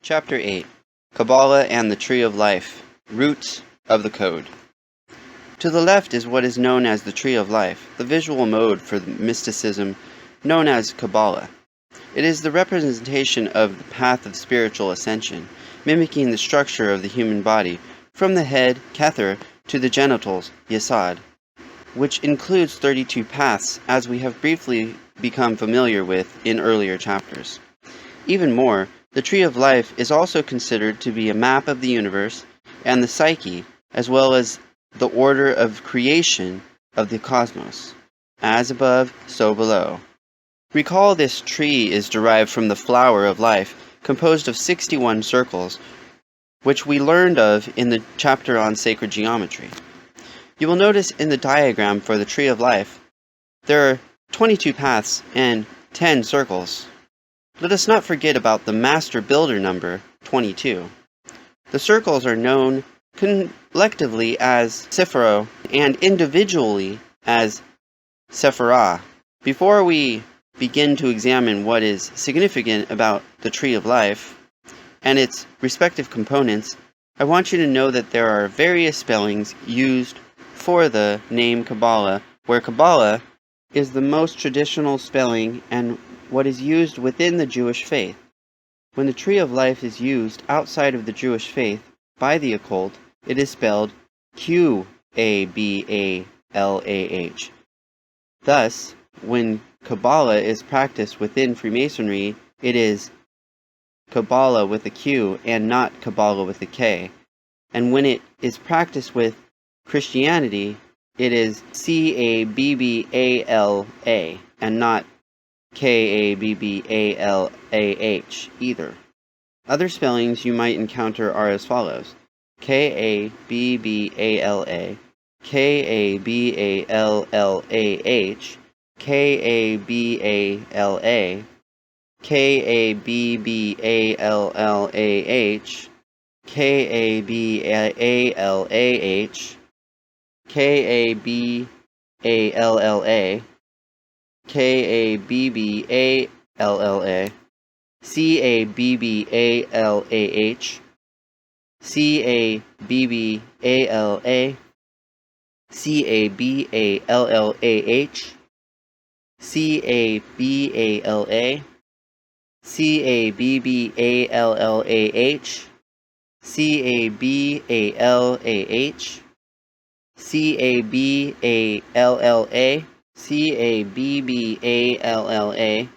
Chapter 8 Kabbalah and the Tree of Life, Roots of the Code. To the left is what is known as the Tree of Life, the visual mode for the mysticism known as Kabbalah. It is the representation of the path of spiritual ascension, mimicking the structure of the human body, from the head, Kether, to the genitals, Yesod, which includes 32 paths, as we have briefly become familiar with in earlier chapters. Even more, the Tree of Life is also considered to be a map of the universe and the psyche, as well as the order of creation of the cosmos. As above, so below. Recall this tree is derived from the flower of life, composed of 61 circles, which we learned of in the chapter on sacred geometry. You will notice in the diagram for the Tree of Life, there are 22 paths and 10 circles. Let us not forget about the master builder number, 22. The circles are known collectively as Sephiro and individually as Sephirah. Before we begin to examine what is significant about the Tree of Life and its respective components, I want you to know that there are various spellings used for the name Kabbalah, where Kabbalah is the most traditional spelling and what is used within the Jewish faith. When the Tree of Life is used outside of the Jewish faith by the occult, it is spelled Q-A-B-A-L-A-H. Thus, when Kabbalah is practiced within Freemasonry, it is Kabbalah with a Q and not Kabbalah with a K. And when it is practiced with Christianity, it is C-A-B-B-A-L-A and not K-A-B-B-A-L-A-H either. Other spellings you might encounter are as follows: K-A-B-B-A-L-A, K-A-B-A-L-L-A-H, K-A-B-A-L-A, K-A-B-B-A-L-L-A-H, K-A-B-A-L-A-H, K-A-B-A-L-L-A, K-A-B-B-A-L-L-A, C-A-B-B-A-L-A-H, C-A-B-B-A-L-A, C-A-B-A-L-L-A-H, C-A-B-A-L-A, C-A-B-B-A-L-L-A-H, C-A-B-A-L-A-H, C-A-B-A-L-L-A, C-A-B-B-A-L-L-A,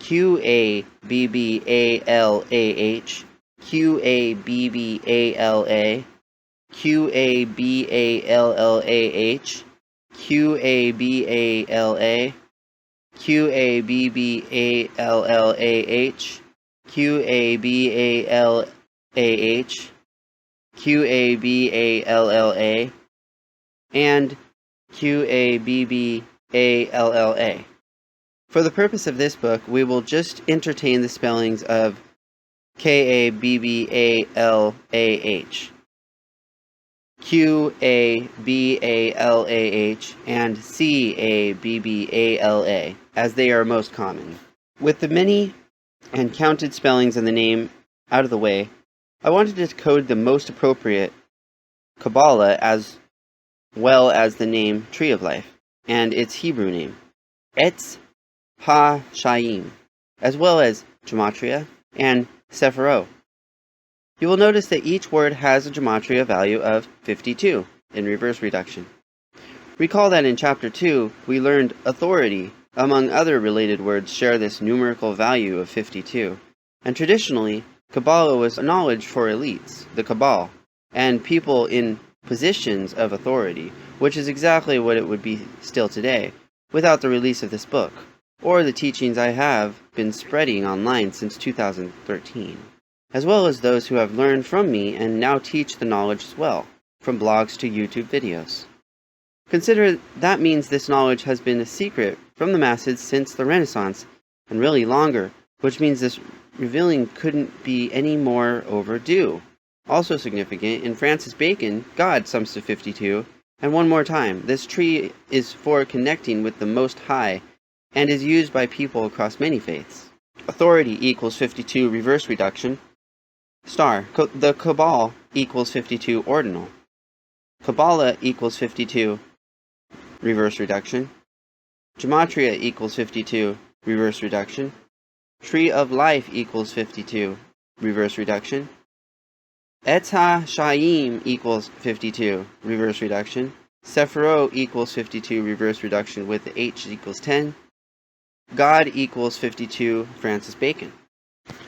Q-A-B-B-A-L-A-H, Q-A-B-B-A-L-A, Q-A-B-A-L-L-A-H, Q-A-B-A-L-A, Q-A-B-B-A-L-L-A-H, Q-A-B-A-L-A-H, Q-A-B-A-L-L-A, and Q-A-B-B-A-L-L-A. For the purpose of this book, we will just entertain the spellings of K-A-B-B-A-L-A-H, Q-A-B-A-L-A-H, and C-A-B-B-A-L-A, as they are most common. With the many and counted spellings in the name out of the way, I wanted to code the most appropriate Kabbalah as well as the name Tree of Life and its Hebrew name, Etz Ha-Shayim, as well as Gematria and Sephiro. You will notice that each word has a Gematria value of 52 in reverse reduction. Recall that in Chapter 2, we learned authority, among other related words, share this numerical value of 52, and traditionally, Kabbalah was knowledge for elites, the Kabbal, and people in positions of authority, which is exactly what it would be still today, without the release of this book, or the teachings I have been spreading online since 2013, as well as those who have learned from me and now teach the knowledge as well, from blogs to YouTube videos. Consider that means this knowledge has been a secret from the masses since the Renaissance, and really longer, which means this revealing couldn't be any more overdue. Also significant, in Francis Bacon, God sums to 52, and one more time, this tree is for connecting with the Most High, and is used by people across many faiths. Authority equals 52 reverse reduction, Star. The Cabal equals 52 ordinal. Kabbalah equals 52 reverse reduction. Gematria equals 52 reverse reduction. Tree of Life equals 52 reverse reduction. Etz HaShaim equals 52 reverse reduction. Sephiro equals 52 reverse reduction with the H equals 10. God equals 52 Francis Bacon.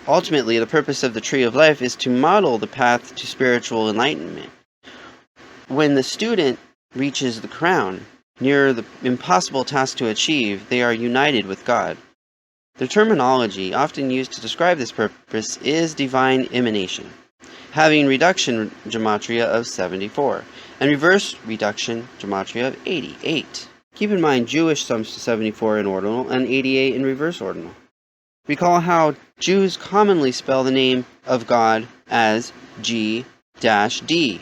Ultimately, the purpose of the Tree of Life is to model the path to spiritual enlightenment. When the student reaches the crown, near the impossible task to achieve, they are united with God. The terminology often used to describe this purpose is divine emanation, having reduction gematria of 74, and reverse reduction gematria of 88. Keep in mind, Jewish sums to 74 in ordinal and 88 in reverse ordinal. Recall how Jews commonly spell the name of God as G-D,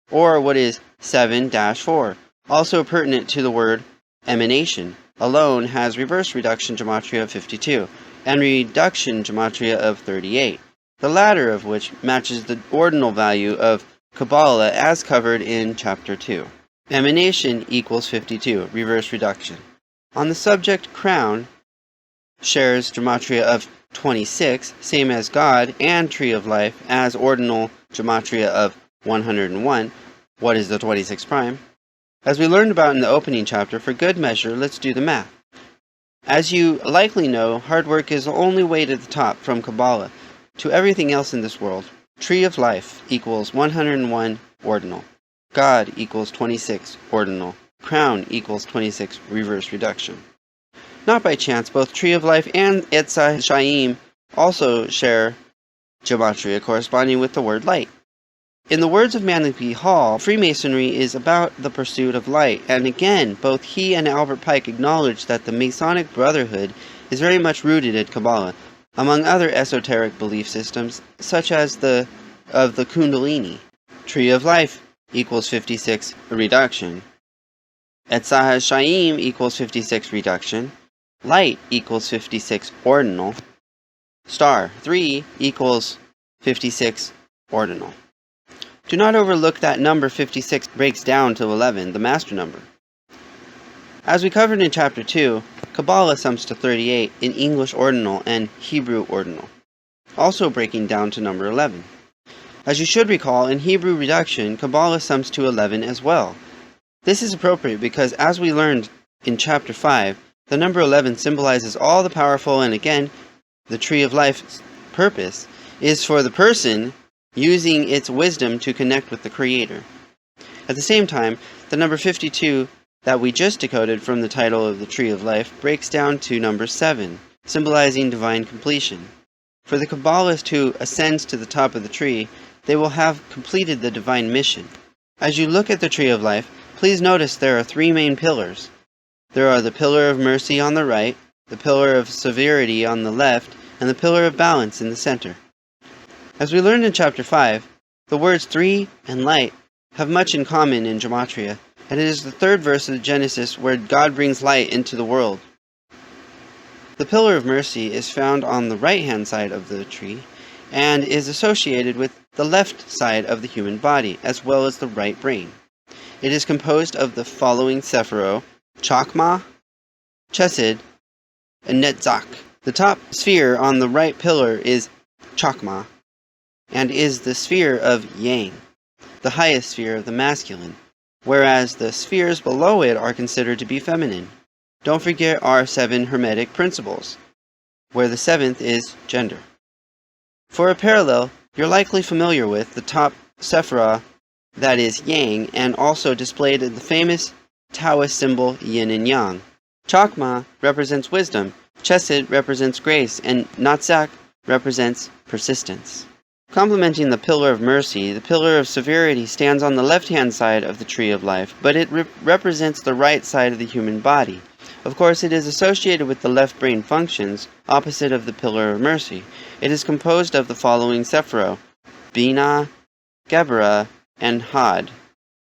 or what is 7-4, also pertinent to the word emanation, alone has reverse reduction gematria of 52, and reduction gematria of 38, the latter of which matches the ordinal value of Kabbalah as covered in Chapter 2. Emanation equals 52, reverse reduction. On the subject crown, shares gematria of 26, same as God, and Tree of Life, as ordinal gematria of 101. What is the 26 prime? As we learned about in the opening chapter, for good measure, let's do the math. As you likely know, hard work is the only way to the top from Kabbalah to everything else in this world. Tree of Life equals 101 ordinal. God equals 26 ordinal. Crown equals 26 reverse reduction. Not by chance, both Tree of Life and Etz HaShaim also share gematria corresponding with the word light. In the words of Manly P. Hall, Freemasonry is about the pursuit of light, and again, both he and Albert Pike acknowledge that the Masonic Brotherhood is very much rooted in Kabbalah, among other esoteric belief systems, such as the Kundalini. Tree of Life equals 56 reduction. Etz HaShaim equals 56 reduction. Light equals 56 ordinal. Star 3 equals 56 ordinal. Do not overlook that number 56 breaks down to 11, the master number. As we covered in Chapter 2, Kabbalah sums to 38 in English ordinal and Hebrew ordinal, also breaking down to number 11. As you should recall, in Hebrew reduction, Kabbalah sums to 11 as well. This is appropriate because, as we learned in Chapter 5, the number 11 symbolizes all the powerful, and again, the Tree of Life's purpose is for the person using its wisdom to connect with the Creator. At the same time, the number 52 that we just decoded from the title of the Tree of Life breaks down to number 7, symbolizing divine completion. For the Kabbalist who ascends to the top of the tree, they will have completed the divine mission. As you look at the Tree of Life, please notice there are 3 main pillars. There are the pillar of mercy on the right, the pillar of severity on the left, and the pillar of balance in the center. As we learned in Chapter 5, the words 3 and light have much in common in Gematria, and it is the 3rd verse of Genesis where God brings light into the world. The pillar of mercy is found on the right-hand side of the tree, and is associated with the left side of the human body, as well as the right brain. It is composed of the following Sephiro: Chakma, Chesed, and Netzach. The top sphere on the right pillar is Chakma, and is the sphere of Yang, the highest sphere of the masculine, whereas the spheres below it are considered to be feminine. Don't forget our 7 Hermetic principles, where the 7th is gender. For a parallel, you're likely familiar with the top Sephira, that is Yang, and also displayed in the famous Taoist symbol Yin and Yang. Chakma represents wisdom, Chesed represents grace, and Netzach represents persistence. Complementing the pillar of mercy, the pillar of severity stands on the left-hand side of the Tree of Life, but it represents the right side of the human body. Of course, it is associated with the left brain functions, opposite of the pillar of mercy. It is composed of the following Sephiro: Bina, Gebra, and Had.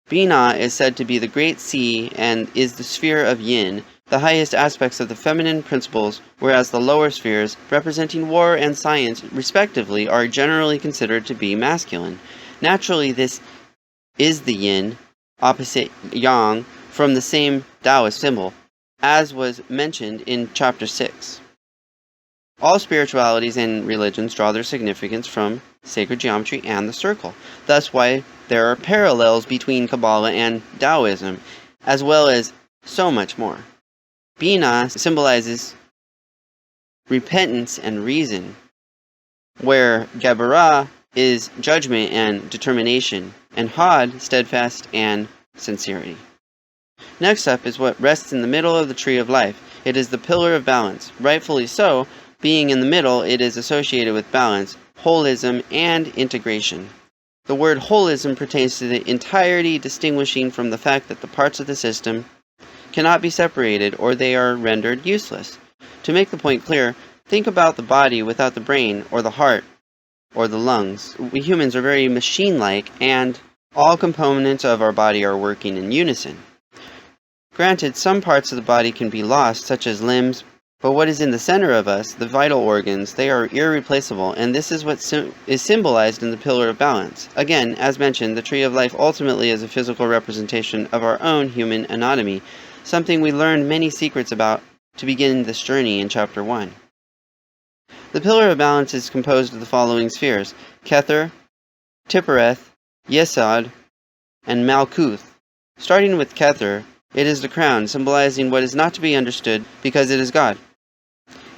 Bina is said to be the great sea and is the sphere of Yin, the highest aspects of the feminine principles, whereas the lower spheres, representing war and science, respectively, are generally considered to be masculine. Naturally, this is the yin, opposite yang, from the same Taoist symbol, as was mentioned in Chapter 6. All spiritualities and religions draw their significance from sacred geometry and the circle. Thus why there are parallels between Kabbalah and Taoism, as well as so much more. Bina symbolizes repentance and reason, where Gematria is judgment and determination, and Had, steadfast and sincerity. Next up is what rests in the middle of the tree of life. It is the pillar of balance. Rightfully so, being in the middle, it is associated with balance, holism, and integration. The word holism pertains to the entirety, distinguishing from the fact that the parts of the system cannot be separated or they are rendered useless. To make the point clear, think about the body without the brain or the heart or the lungs. We humans are very machine-like, and all components of our body are working in unison. Granted, some parts of the body can be lost, such as limbs, but what is in the center of us, the vital organs, they are irreplaceable, and this is what is symbolized in the pillar of balance. Again, as mentioned, the tree of life ultimately is a physical representation of our own human anatomy, something we learned many secrets about to begin this journey in Chapter 1. The pillar of balance is composed of the following spheres: Kether, Tiphereth, Yesod, and Malkuth. Starting with Kether, it is the crown, symbolizing what is not to be understood because it is God.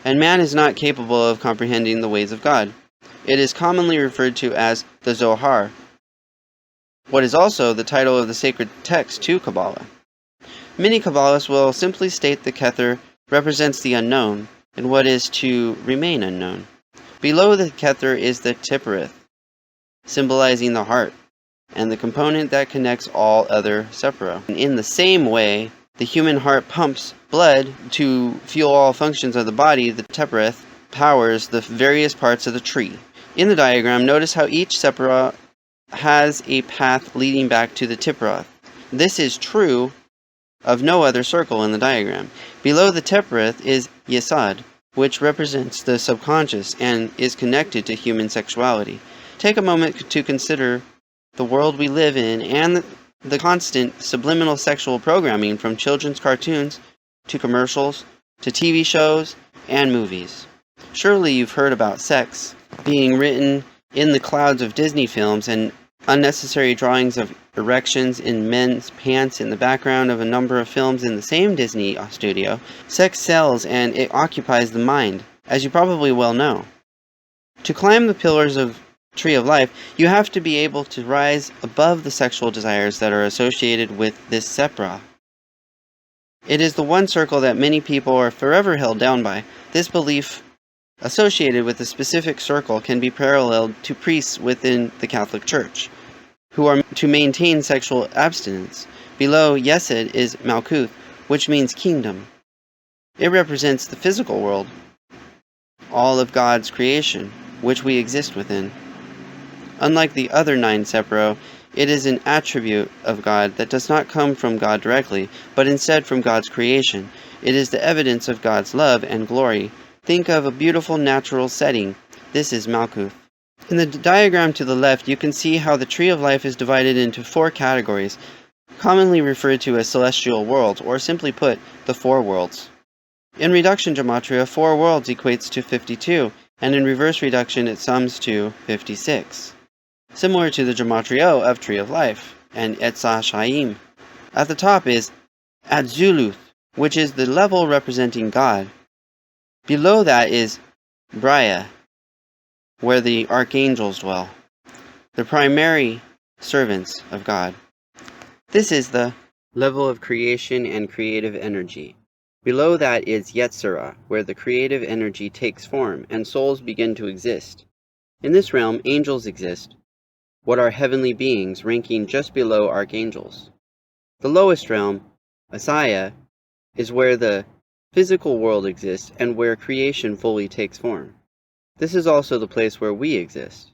And man is not capable of comprehending the ways of God. It is commonly referred to as the Zohar, what is also the title of the sacred text to Kabbalah. Many Kabbalists will simply state the Kether represents the unknown, and what is to remain unknown. Below the Kether is the Tiphereth, symbolizing the heart, and the component that connects all other separa. In the same way, the human heart pumps blood to fuel all functions of the body. The Tiphereth powers the various parts of the tree. In the diagram, notice how each separa has a path leading back to the Tiphereth. This is true of no other circle in the diagram. Below the Tiphereth is Yesod, which represents the subconscious and is connected to human sexuality. Take a moment to consider the world we live in and the constant subliminal sexual programming, from children's cartoons to commercials to TV shows and movies. Surely you've heard about sex being written in the clouds of Disney films and unnecessary drawings of erections in men's pants in the background of a number of films in the same Disney studio. Sex sells, and it occupies the mind, as you probably well know. To climb the pillars of Tree of Life, you have to be able to rise above the sexual desires that are associated with this separa. It is the one circle that many people are forever held down by. This belief associated with a specific circle can be paralleled to priests within the Catholic Church, who are to maintain sexual abstinence. Below Yesod is Malkuth, which means kingdom. It represents the physical world, all of God's creation, which we exist within. Unlike the other 9 separa, it is an attribute of God that does not come from God directly, but instead from God's creation. It is the evidence of God's love and glory. Think of a beautiful natural setting. This is Malkuth. In the diagram to the left, you can see how the Tree of Life is divided into 4 categories, commonly referred to as celestial worlds, or simply put, the 4 worlds. In reduction gematria, 4 worlds equates to 52, and in reverse reduction it sums to 56. Similar to the Gematria of Tree of Life, and Etzah Shaim. At the top is Atzuluth, which is the level representing God. Below that is Bria, where the archangels dwell, the primary servants of God. This is the level of creation and creative energy. Below that is Yetzirah, where the creative energy takes form and souls begin to exist. In this realm, angels exist, what are heavenly beings, ranking just below archangels. The lowest realm, Asaya, is where the physical world exists and where creation fully takes form. This is also the place where we exist.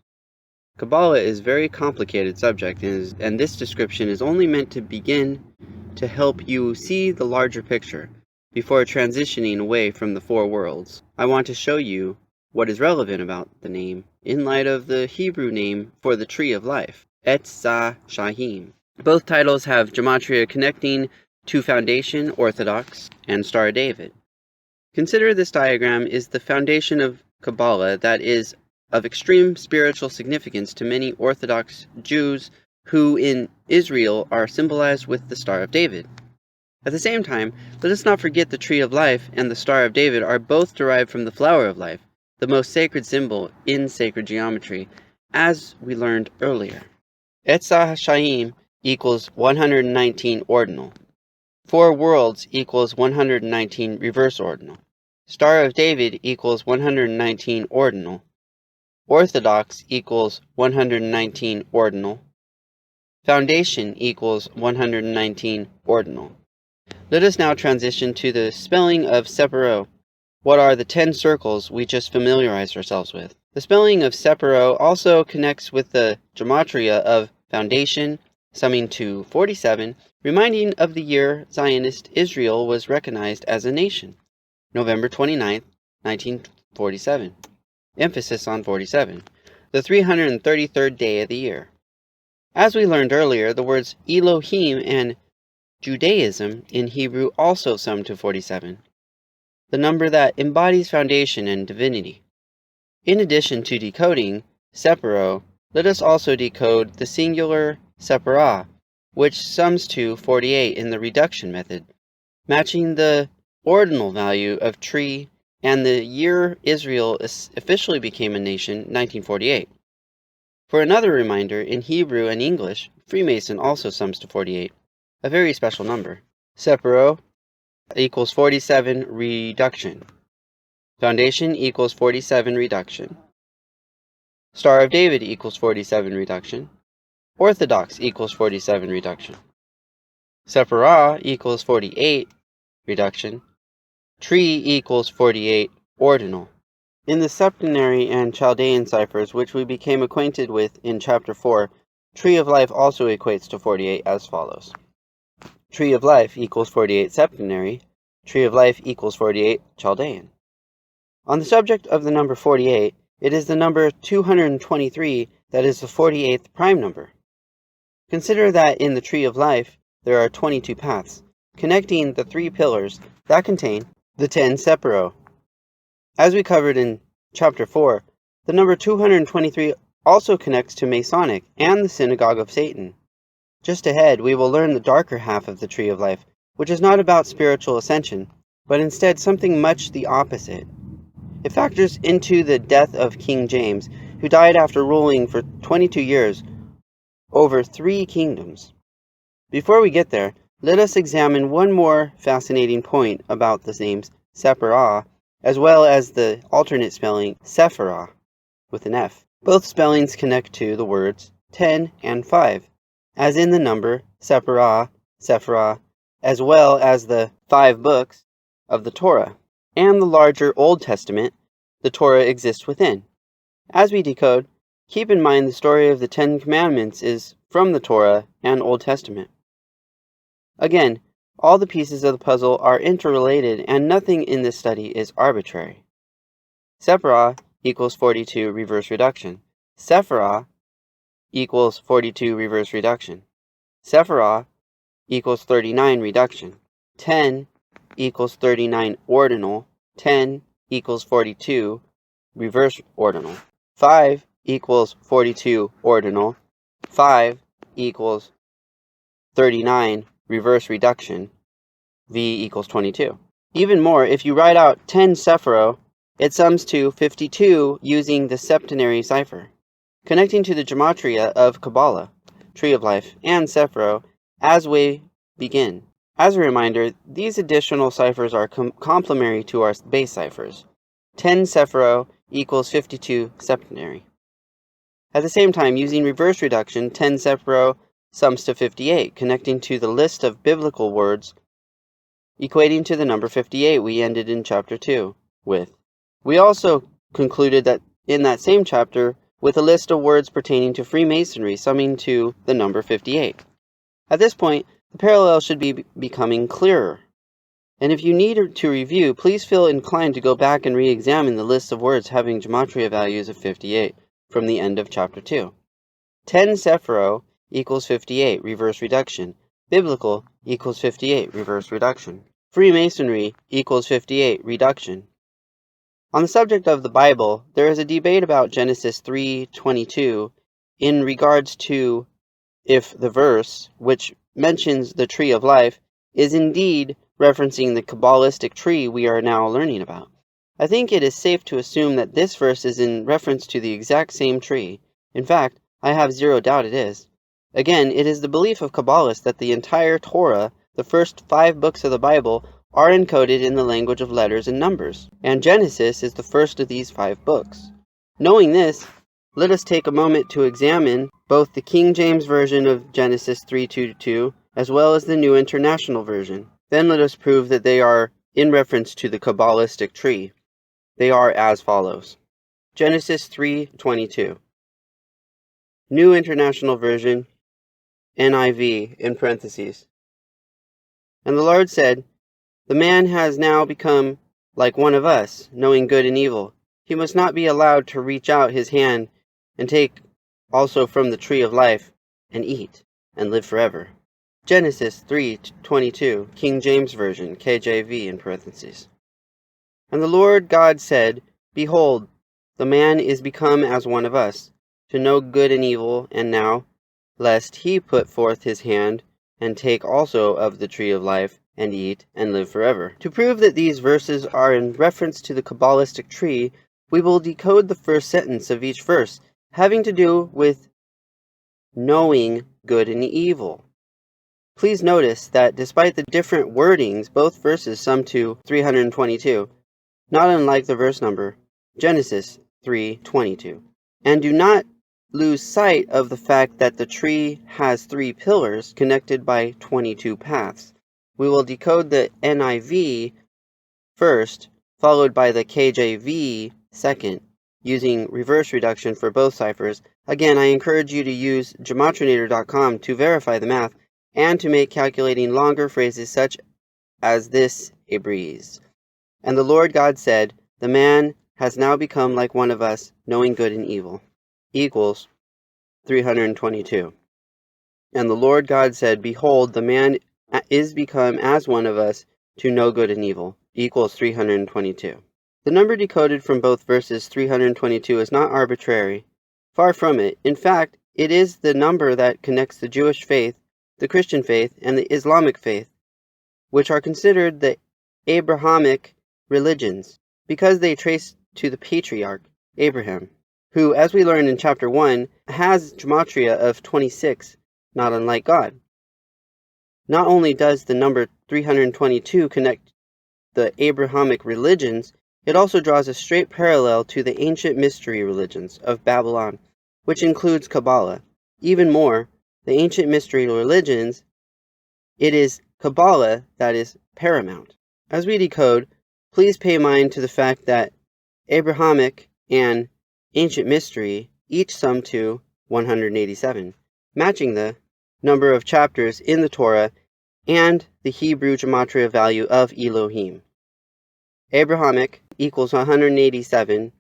Kabbalah is a very complicated subject, and this description is only meant to begin to help you see the larger picture. before transitioning away from the four worlds. I want to show you what is relevant about the name in light of the Hebrew name for the tree of life, Etz Shahim. Both titles have Gematria connecting to Foundation, Orthodox, and Star of David. Consider this diagram is the foundation of Kabbalah that is of extreme spiritual significance to many Orthodox Jews who in Israel are symbolized with the Star of David. At the same time, let us not forget the Tree of Life and the Star of David are both derived from the Flower of Life, the most sacred symbol in sacred geometry, as we learned earlier. Etzah Shaim equals 119 ordinal. Four worlds equals 119 reverse ordinal. Star of David equals 119 ordinal. Orthodox equals 119 ordinal. Foundation equals 119 ordinal. Let us now transition to the spelling of Sephiroth. What are the 10 circles we just familiarized ourselves with? The spelling of Sephiroth also connects with the Gematria of Foundation, summing to 47, reminding of the year Zionist Israel was recognized as a nation, November 29, 1947. Emphasis on 47, the 333rd day of the year. As we learned earlier, the words Elohim and Judaism in Hebrew also sum to 47, the number that embodies foundation and divinity. In addition to decoding Sephiroth, let us also decode the singular Sephirah, which sums to 48 in the reduction method, matching the ordinal value of tree and the year Israel officially became a nation, 1948. For another reminder, in Hebrew and English, Freemason also sums to 48, a very special number. Sephiroth equals 47 reduction. Foundation equals 47 reduction. Star of David equals 47 reduction. Orthodox equals 47 reduction. Sephirah equals 48 reduction. Tree equals 48 ordinal. In the septenary and Chaldean ciphers, which we became acquainted with in Chapter 4, Tree of Life also equates to 48 as follows. Tree of Life equals 48 septenary. Tree of Life equals 48 Chaldean. On the subject of the number 48, it is the number 223 that is the 48th prime number. Consider that in the Tree of Life there are 22 paths, connecting the 3 pillars that contain the 10 Sephiroth. As we covered in Chapter 4, the number 223 also connects to Masonic and the Synagogue of Satan. Just ahead, we will learn the darker half of the Tree of Life, which is not about spiritual ascension, but instead something much the opposite. It factors into the death of King James, who died after ruling for 22 years over 3 kingdoms. Before we get there, let us examine one more fascinating point about the names Sephirah, as well as the alternate spelling Sephirah, with an F. Both spellings connect to the words 10 and 5, as in the number Sephirah, Sephirah, as well as the 5 books of the Torah, and the larger Old Testament the Torah exists within. As we decode, keep in mind the story of the 10 Commandments is from the Torah and Old Testament. Again, all the pieces of the puzzle are interrelated and nothing in this study is arbitrary. Sephirah equals 42 reverse reduction. Sephirah equals 42 reverse reduction. Sephirah equals 39 reduction. 10 equals 39 ordinal. 10 equals 42 reverse ordinal. 5 equals 42 ordinal. 5 equals 39 reverse reduction. V equals 22. Even more, if you write out 10 Sephiroth, it sums to 52 using the septenary cipher, connecting to the Gematria of Kabbalah, Tree of Life, and Sephiroth as we begin. As a reminder, these additional ciphers are complementary to our base ciphers. 10 Sephiroth equals 52 septenary. At the same time, using reverse reduction, 10 Sephiroth sums to 58, connecting to the list of biblical words, equating to the number 58 we ended in Chapter 2 with. We also concluded that in that same chapter with a list of words pertaining to Freemasonry summing to the number 58. At this point, the parallel should be becoming clearer. And if you need to review, please feel inclined to go back and re-examine the list of words having Gematria values of 58 from the end of Chapter 2. 10 Sephiro equals 58, reverse reduction. Biblical equals 58, reverse reduction. Freemasonry equals 58, reduction. On the subject of the Bible, there is a debate about Genesis 3:22 in regards to if the verse, which mentions the tree of life, is indeed referencing the Kabbalistic tree we are now learning about. I think it is safe to assume that this verse is in reference to the exact same tree. In fact, I have zero doubt it is. Again, it is the belief of Kabbalists that the entire Torah, the first 5 books of the Bible, are encoded in the language of letters and numbers, and Genesis is the first of these 5 books. Knowing this, let us take a moment to examine both the King James Version of Genesis 3:22 as well as the New International Version. Then let us prove that they are in reference to the Kabbalistic tree. They are as follows. Genesis 3:22. New International Version, NIV, in parentheses. And the Lord said, "The man has now become like one of us, knowing good and evil. He must not be allowed to reach out his hand and take also from the tree of life and eat and live forever." Genesis 3:22, King James Version, KJV, in parentheses. And the Lord God said, "Behold, the man is become as one of us, to know good and evil, and now, lest he put forth his hand, and take also of the tree of life, and eat, and live forever." To prove that these verses are in reference to the Kabbalistic tree, we will decode the first sentence of each verse, having to do with knowing good and evil. Please notice that despite the different wordings, both verses sum to 322, not unlike the verse number, Genesis 3:22. And do not lose sight of the fact that the tree has 3 pillars connected by 22 paths. We will decode the NIV first, followed by the KJV second, using reverse reduction for both ciphers. Again, I encourage you to use gematrinator.com to verify the math and to make calculating longer phrases such as this a breeze. And the Lord God said, "The man has now become like one of us, knowing good and evil," equals 322. And the Lord God said, "Behold, the man is become as one of us, to know good and evil," equals 322. The number decoded from both verses 322 is not arbitrary. Far from it. In fact, it is the number that connects the Jewish faith, the Christian faith, and the Islamic faith, which are considered the Abrahamic religions, because they trace to the patriarch, Abraham, who, as we learned in chapter 1, has gematria of 26, not unlike God. Not only does the number 322 connect the Abrahamic religions, it also draws a straight parallel to the ancient mystery religions of Babylon, which includes Kabbalah. Even more, the ancient mystery religions, it is Kabbalah that is paramount. As we decode, please pay mind to the fact that Abrahamic and ancient mystery each sum to 187, matching the number of chapters in the Torah and the Hebrew gematria value of Elohim. Abrahamic equals 187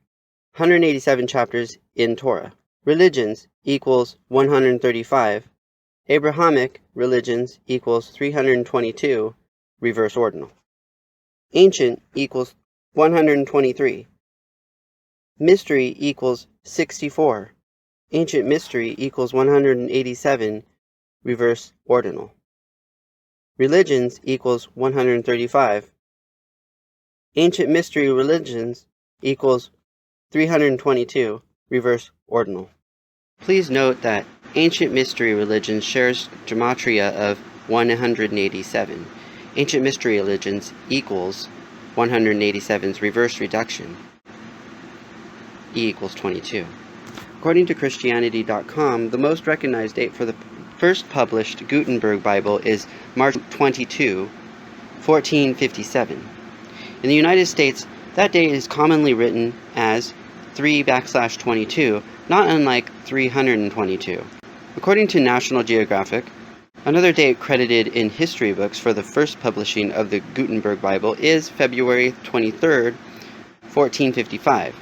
chapters in Torah. Religions equals 135. Abrahamic religions equals 322, reverse ordinal. Ancient equals 123. Mystery equals 64. Ancient mystery equals 187, reverse ordinal. Religions equals 135. Ancient mystery religions equals 322, reverse ordinal. Please note that ancient mystery religions shares gematria of 187. Ancient mystery religions equals 187's reverse reduction, E equals 22. According to Christianity.com, the most recognized date for the first published Gutenberg Bible is March 22, 1457. In the United States, that date is commonly written as 3/22, not unlike 322. According to National Geographic, Another date credited in history books for the first publishing of the Gutenberg Bible is February 23rd, 1455.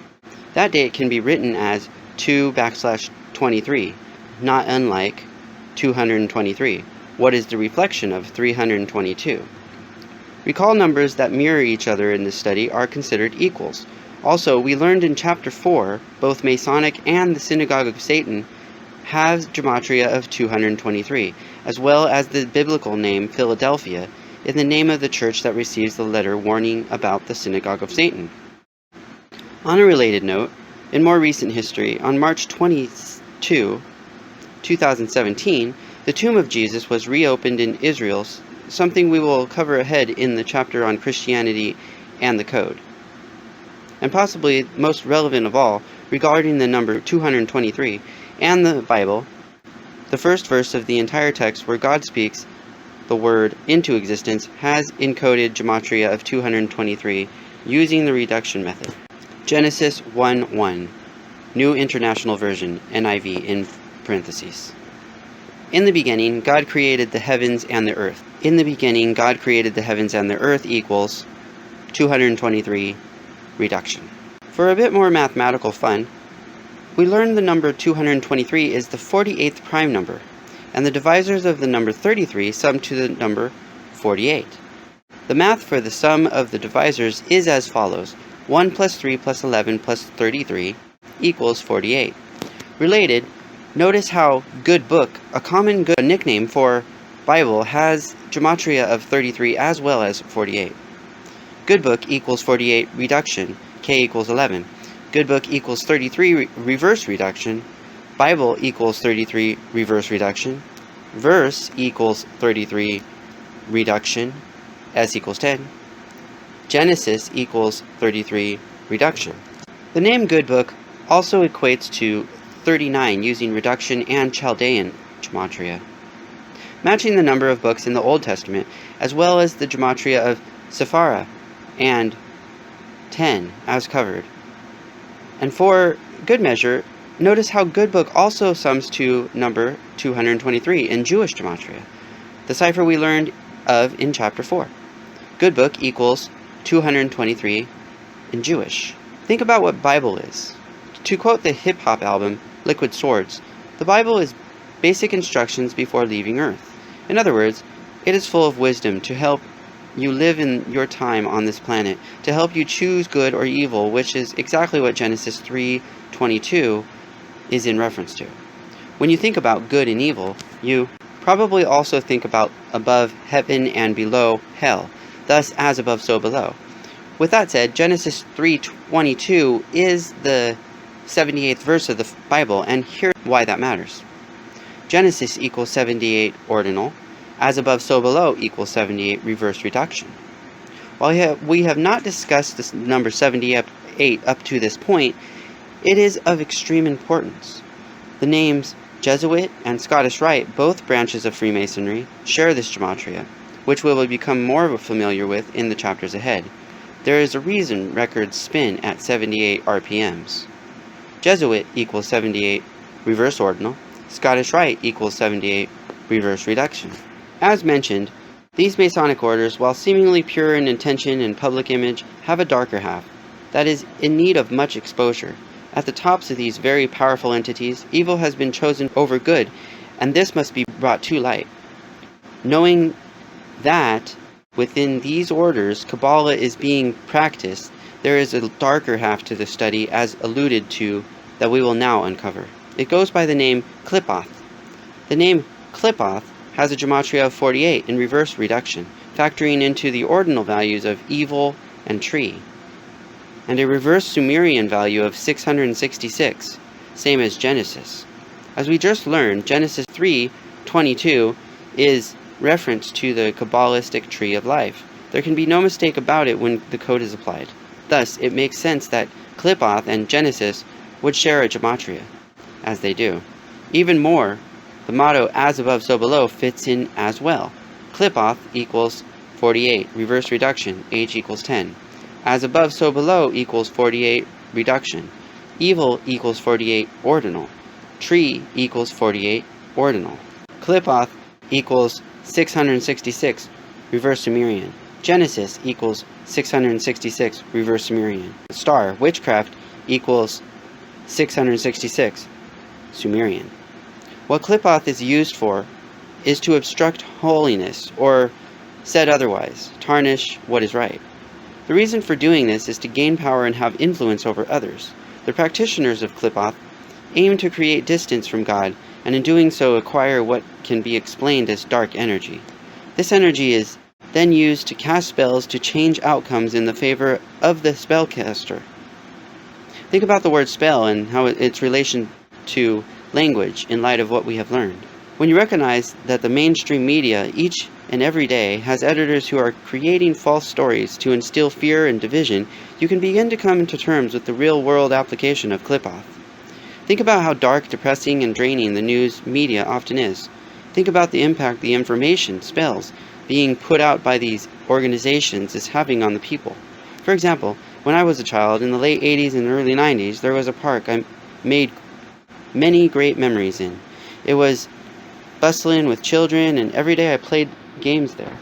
That date can be written as 2/23, not unlike 223. What is the reflection of 322? Recall numbers that mirror each other in this study are considered equals. Also, we learned in Chapter 4, both Masonic and the Synagogue of Satan have Gematria of 223, as well as the biblical name Philadelphia, in the name of the church that receives the letter warning about the Synagogue of Satan. On a related note, in more recent history, on March 22, 2017, the tomb of Jesus was reopened in Israel, something we will cover ahead in the chapter on Christianity and the Code. And possibly most relevant of all, regarding the number 223 and the Bible, the first verse of the entire text where God speaks the word into existence has encoded Gematria of 223 using the reduction method. Genesis 1:1, New International Version, NIV in parentheses. In the beginning, God created the heavens and the earth. In the beginning, God created the heavens and the earth equals 223 reduction. For a bit more mathematical fun, we learned the number 223 is the 48th prime number, and the divisors of the number 33 sum to the number 48. The math for the sum of the divisors is as follows: 1 plus 3 plus 11 plus 33 equals 48. Related, notice how Good Book, a common good nickname for Bible, has Gematria of 33 as well as 48. Good Book equals 48 reduction, K equals 11. Good Book equals 33 reverse reduction. Bible equals 33 reverse reduction. Verse equals 33 reduction, S equals 10. Genesis equals 33 reduction. The name Good Book also equates to 39 using reduction and Chaldean Gematria, matching the number of books in the Old Testament, as well as the Gematria of Sephara and 10 as covered. And for good measure, notice how Good Book also sums to number 223 in Jewish Gematria, the cipher we learned of in Chapter 4. Good Book equals 223 in Jewish. Think about what Bible is. To quote the hip-hop album, Liquid Swords, the Bible is basic instructions before leaving Earth. In other words, it is full of wisdom to help you live in your time on this planet, to help you choose good or evil, which is exactly what Genesis 3:22 is in reference to. When you think about good and evil, you probably also think about above heaven and below hell, thus as above so below. With that said, Genesis 3:22 is the 78th verse of the Bible, and here's why that matters. Genesis equals 78 ordinal, as above so below equals 78 reverse reduction. While we have not discussed this number 78 up to this point, it is of extreme importance. The names Jesuit and Scottish Rite, both branches of Freemasonry, share this Gematria, which we will become more familiar with in the chapters ahead. There is a reason records spin at 78 RPMs. Jesuit equals 78 reverse ordinal, Scottish Rite equals 78 reverse reduction. As mentioned, these Masonic orders, while seemingly pure in intention and public image, have a darker half that is in need of much exposure. At the tops of these very powerful entities, evil has been chosen over good, and this must be brought to light. Knowing that within these orders, Kabbalah is being practiced, there is a darker half to the study, as alluded to, that we will now uncover. It goes by the name Qliphoth. The name Qliphoth has a Gematria of 48 in reverse reduction, factoring into the ordinal values of evil and tree, and a reverse Sumerian value of 666, same as Genesis. As we just learned, Genesis 3:22 is reference to the Kabbalistic tree of life. There can be no mistake about it when the code is applied. Thus, it makes sense that Qliphoth and Genesis would share a Gematria, as they do. Even more, the motto as above so below fits in as well. Qliphoth equals 48, reverse reduction, H equals 10. As above so below equals 48 reduction. Evil equals 48 ordinal. Tree equals 48 ordinal. Qliphoth equals 666, reverse Sumerian. Genesis equals 666, reverse Sumerian. Star, witchcraft, equals 666, Sumerian. What Qliphoth is used for is to obstruct holiness, or, said otherwise, tarnish what is right. The reason for doing this is to gain power and have influence over others. The practitioners of Qliphoth aim to create distance from God, and in doing so acquire what can be explained as dark energy. This energy is then used to cast spells to change outcomes in the favor of the spellcaster. Think about the word spell and how its relation to language in light of what we have learned. When you recognize that the mainstream media each and every day has editors who are creating false stories to instill fear and division, you can begin to come to terms with the real-world application of Qliphoth. Think about how dark, depressing, and draining the news media often is. Think about the impact the information, spells, being put out by these organizations is having on the people. For example, when I was a child in the late 80s and early 90s, there was a park I made many great memories in. It was bustling with children, and every day I played games there.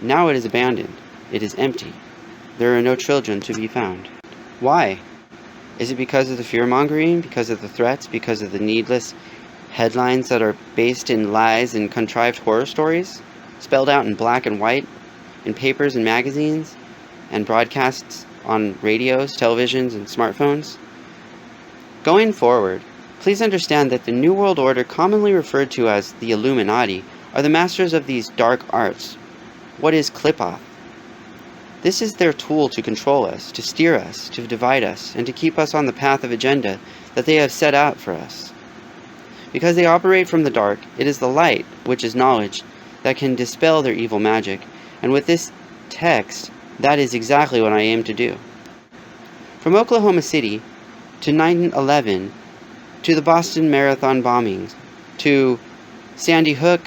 Now it is abandoned. It is empty. There are no children to be found. Why? Is it because of the fear-mongering, because of the threats, because of the needless headlines that are based in lies and contrived horror stories, spelled out in black and white, in papers and magazines, and broadcasts on radios, televisions, and smartphones? Going forward, please understand that the New World Order, commonly referred to as the Illuminati, are the masters of these dark arts. What is Qliphoth? This is their tool to control us, to steer us, to divide us, and to keep us on the path of agenda that they have set out for us. Because they operate from the dark, it is the light, which is knowledge, that can dispel their evil magic, and with this text, that is exactly what I aim to do. From Oklahoma City to 9/11, to the Boston Marathon bombings, to Sandy Hook,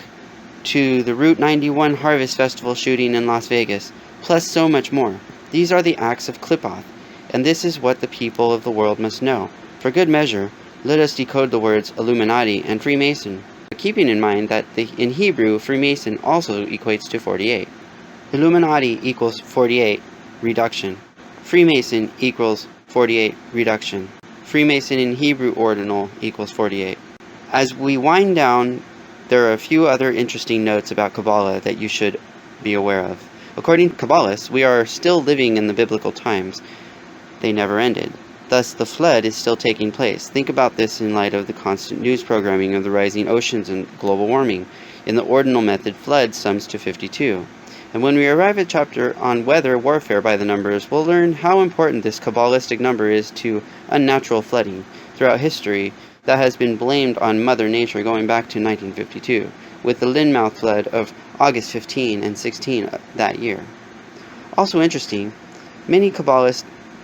to the Route 91 Harvest Festival shooting in Las Vegas, plus so much more. These are the acts of Qliphoth, and this is what the people of the world must know. For good measure, let us decode the words Illuminati and Freemason, keeping in mind that in Hebrew, Freemason also equates to 48. Illuminati equals 48, reduction. Freemason equals 48, reduction. Freemason in Hebrew ordinal equals 48. As we wind down, there are a few other interesting notes about Kabbalah that you should be aware of. According to Kabbalists, we are still living in the biblical times. They never ended. Thus, the flood is still taking place. Think about this in light of the constant news programming of the rising oceans and global warming. In the ordinal method, flood sums to 52. And when we arrive at chapter on weather warfare by the numbers, we'll learn how important this Kabbalistic number is to unnatural flooding throughout history that has been blamed on Mother Nature going back to 1952, with the Lynmouth flood of August 15 and 16 that year. Also interesting, many Kabbalists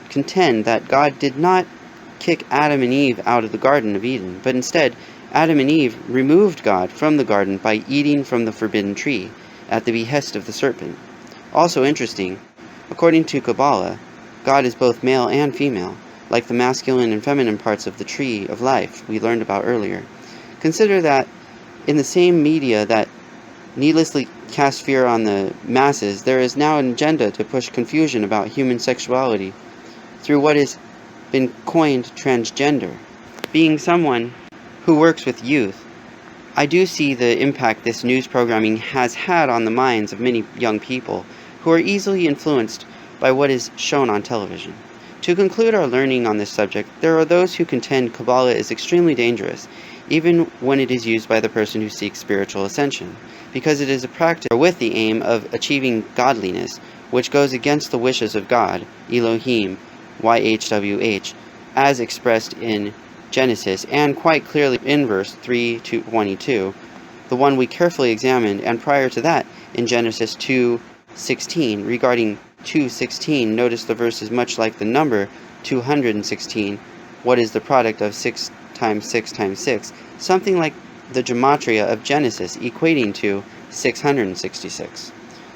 contend that God did not kick Adam and Eve out of the Garden of Eden, but instead, Adam and Eve removed God from the garden by eating from the forbidden tree, at the behest of the serpent. Also interesting, according to Kabbalah, God is both male and female, like the masculine and feminine parts of the tree of life we learned about earlier. Consider that in the same media that needlessly cast fear on the masses, there is now an agenda to push confusion about human sexuality through what has been coined transgender. Being someone who works with youth, I do see the impact this news programming has had on the minds of many young people who are easily influenced by what is shown on television. To conclude our learning on this subject, there are those who contend Kabbalah is extremely dangerous, even when it is used by the person who seeks spiritual ascension, because it is a practice with the aim of achieving godliness, which goes against the wishes of God, Elohim, YHWH, as expressed in Genesis, and quite clearly in verse 3:22, the one we carefully examined, and prior to that in Genesis 2:16. Regarding 2:16, notice the verse is much like the number 216. What is the product of 6 times 6 times 6? Something like the Gematria of Genesis, equating to 666.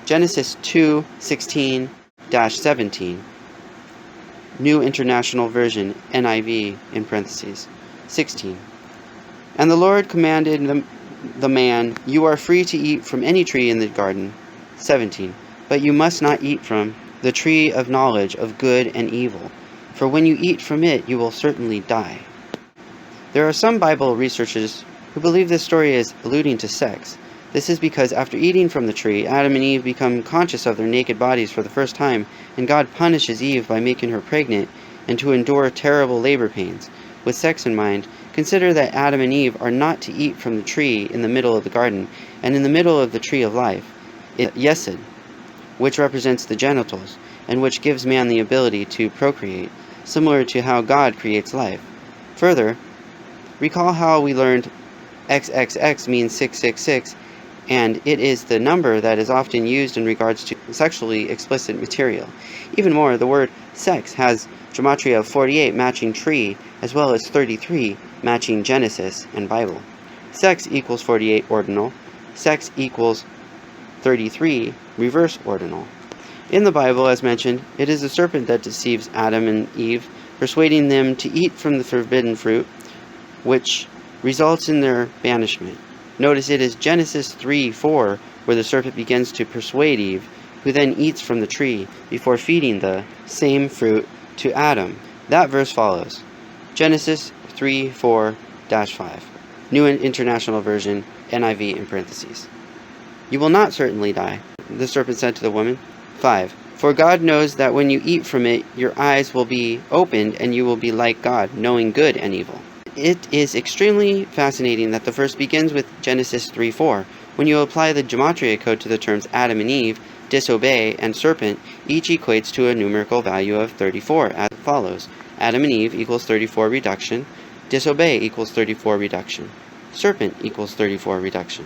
Genesis 2:16-17. New International Version, NIV, in parentheses. 16. And the Lord commanded the man, "You are free to eat from any tree in the garden." 17. But you must not eat from the tree of knowledge of good and evil, for when you eat from it, you will certainly die. There are some Bible researchers who believe this story is alluding to sex. This is because after eating from the tree, Adam and Eve become conscious of their naked bodies for the first time, and God punishes Eve by making her pregnant and to endure terrible labor pains. With sex in mind, consider that Adam and Eve are not to eat from the tree in the middle of the garden, and in the middle of the tree of life, Yesod, which represents the genitals, and which gives man the ability to procreate, similar to how God creates life. Further, recall how we learned XXX means 666, and it is the number that is often used in regards to sexually explicit material. Even more, the word sex has Gematria of 48 matching tree, as well as 33 matching Genesis and Bible. Sex equals 48 ordinal. Sex equals 33 reverse ordinal. In the Bible, as mentioned, it is the serpent that deceives Adam and Eve, persuading them to eat from the forbidden fruit, which results in their banishment. Notice it is Genesis 3:4 where the serpent begins to persuade Eve, who then eats from the tree before feeding the same fruit to Adam. That verse follows. Genesis 3:4-5. New International Version, NIV in parentheses. You will not certainly die, the serpent said to the woman. 5. For God knows that when you eat from it, your eyes will be opened, and you will be like God, knowing good and evil. It is extremely fascinating that the verse begins with Genesis 3:4. When you apply the Gematria code to the terms Adam and Eve, disobey, and serpent, each equates to a numerical value of 34, as follows. Adam and Eve equals 34 reduction. Disobey equals 34 reduction. Serpent equals 34 reduction.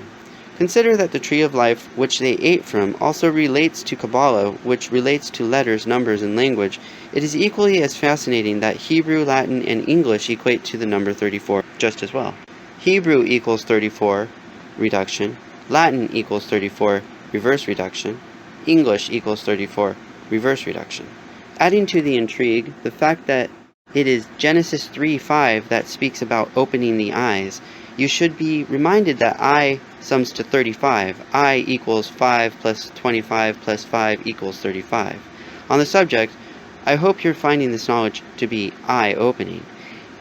Consider that the tree of life which they ate from also relates to Kabbalah, which relates to letters, numbers, and language. It is equally as fascinating that Hebrew, Latin, and English equate to the number 34 just as well. Hebrew equals 34 reduction. Latin equals 34 reverse reduction. English equals 34 reverse reduction. Adding to the intrigue, the fact that it is Genesis 3:5 that speaks about opening the eyes, you should be reminded that I sums to 35. I equals 5 plus 25 plus 5 equals 35. On the subject, I hope you're finding this knowledge to be eye-opening.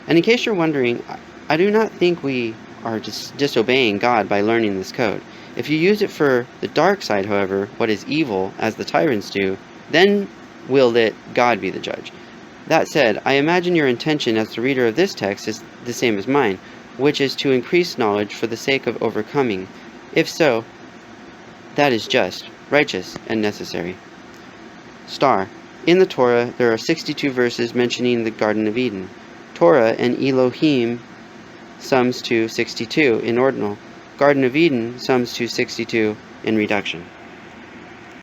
And in case you're wondering, I do not think we are disobeying God by learning this code. If you use it for the dark side, however, what is evil, as the tyrants do, then will let God be the judge. That said, I imagine your intention as the reader of this text is the same as mine, which is to increase knowledge for the sake of overcoming. If so, that is just, righteous, and necessary. Star. In the Torah, there are 62 verses mentioning the Garden of Eden. Torah and Elohim sums to 62 in ordinal. Garden of Eden sums to 62 in reduction.